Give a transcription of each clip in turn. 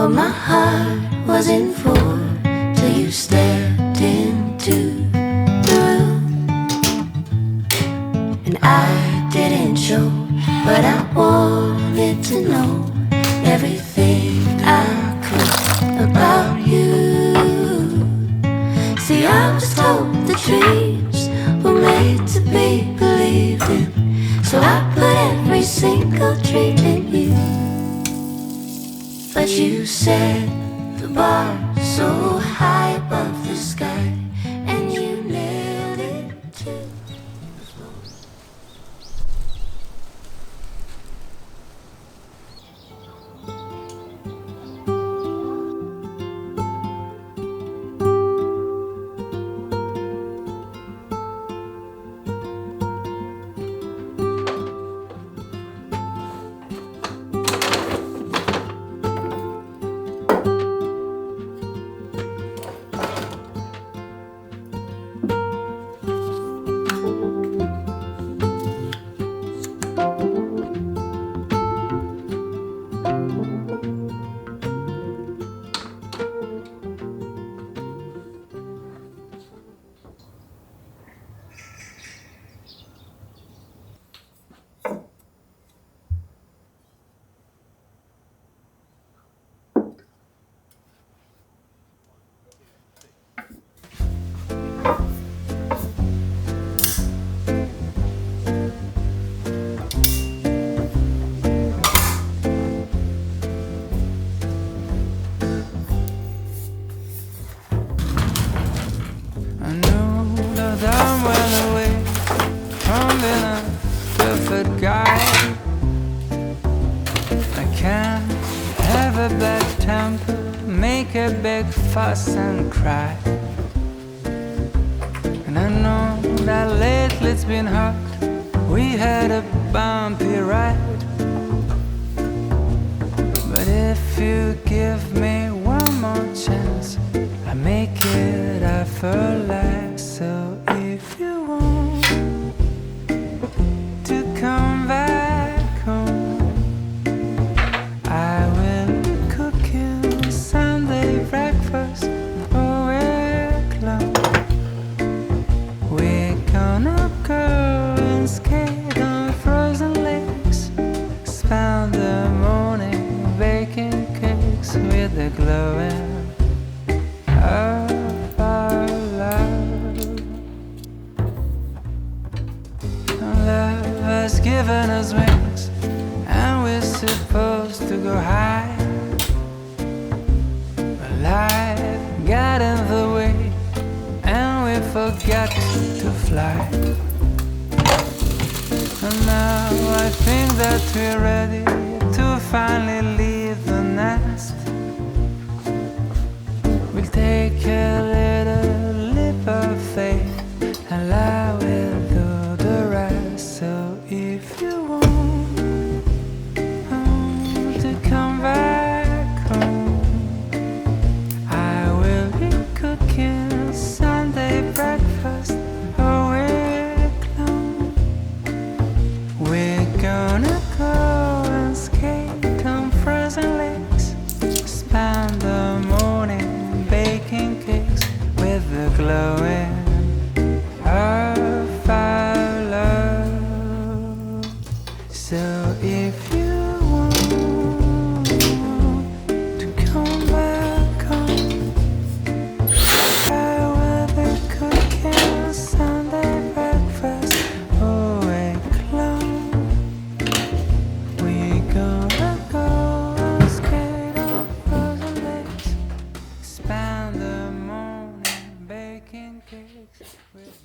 what my heart was in for, till you stepped into the room. And I didn't show, but I wanted to know everything I could about you. See, I was told the dreams were made to be believed in, so I put every single dream in you. But you set the bar so high above the sky, and you nailed it too. Fuss and cry. And I know that lately it's been hard. We had a bumpy ride. But if you give me one more chance, I make it effortless. So if you want to come back home, I will be cooking Sunday breakfast all week long. We're gonna go and skate on frozen lakes, spend the morning baking cakes with the glowing of our love. Love has given us wings, and we're supposed to go high. Life got in the way, and we forgot to fly. And now I think that we're ready to finally leave the nest. We'll take a little leap of faith, and I will do the rest. So if you want to come back home, cooking Sunday breakfast all week long. We're gonna go and skate on frozen lakes, spend the morning baking cakes with the glowing of our love. So if you want to come back home, Sunday breakfast all week long. We're gonna go and skate on frozen lakes, spend the morning baking cakes with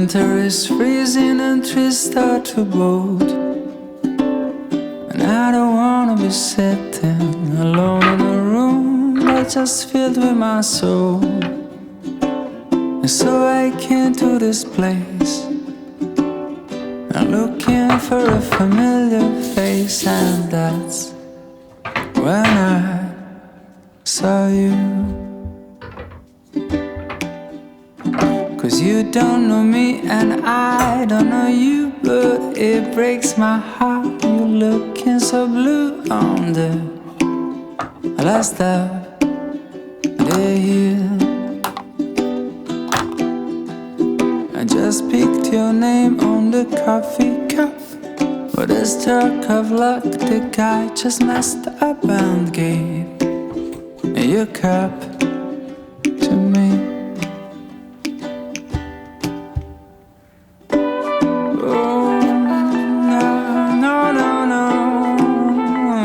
winter is freezing and trees start to bolt. And I don't wanna be sitting alone in a room that's just filled with my soul. And so I came to this place, I'm looking for a familiar face, and that's when I saw you. 'Cause you don't know me and I don't know you, but it breaks my heart. You're looking so blue on the last of the year. I just picked your name on the coffee cup, but a stroke of luck, the guy just messed up and gave your cup to me. Oh, no, no, no, no,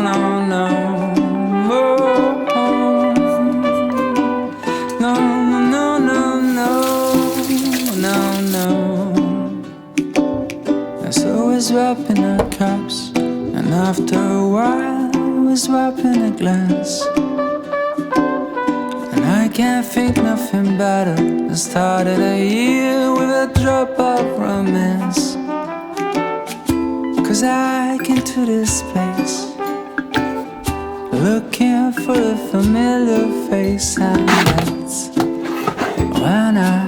no, no. Oh, no, no, no, no, no, no. And so we're swapping our cups, and after a while we're swapping a glass. And I can't think nothing better than started a year with a drop of romance. 'Cause I came to this place looking for a familiar face, and that's when I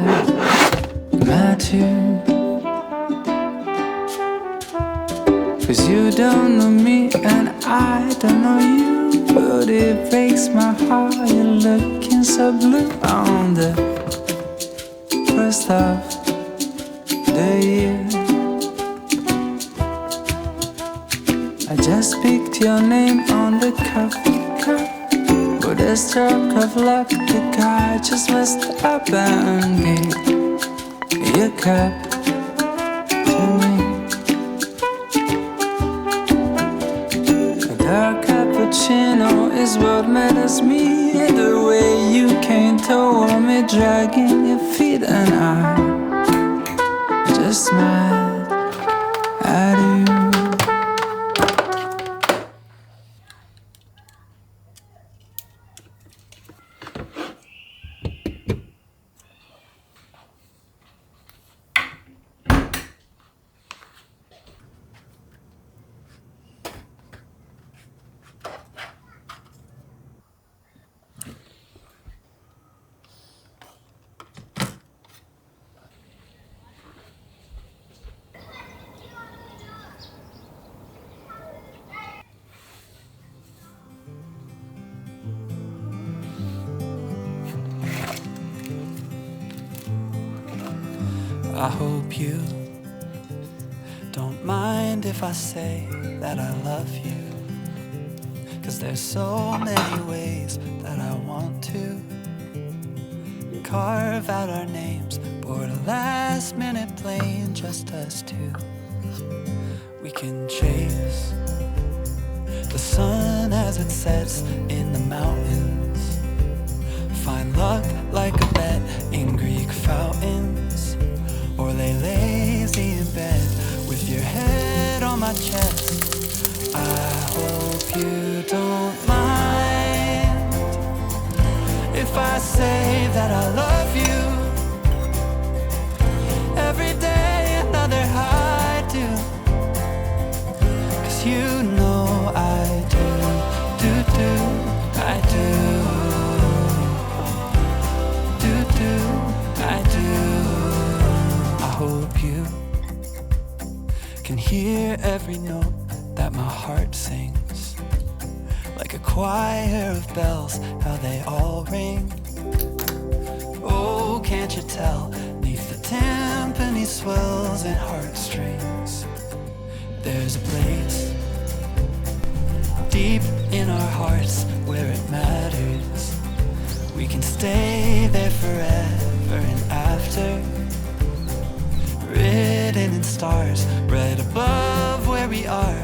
met you. 'Cause you don't know me and I don't know you, but it breaks my heart. You're looking so blue on the first of the year. I just picked your name on the coffee cup, with a stroke of luck, the guy just messed up and gave your cup to me. Dark cappuccino is what matters me. The way you came toward me, dragging your feet, and I just smiled at you. I hope you don't mind if I say that I love you, 'cause there's so many ways that I want to carve out our names, board a last minute plane, just us two. We can chase the sun as it sets in the mountains, find luck like a bet in Greek fountains, or lay lazy in bed with your head on my chest. I hope you don't mind if I say that I love you. Every day another I do, 'cause you know I do, I do, I do. I hope you can hear every note that my heart sings, like a choir of bells, how they all ring. Oh, can't you tell, 'neath the timpani swells and heartstrings, there's a place deep in our hearts where it matters. We can stay there forever and after, written in stars right above where we are.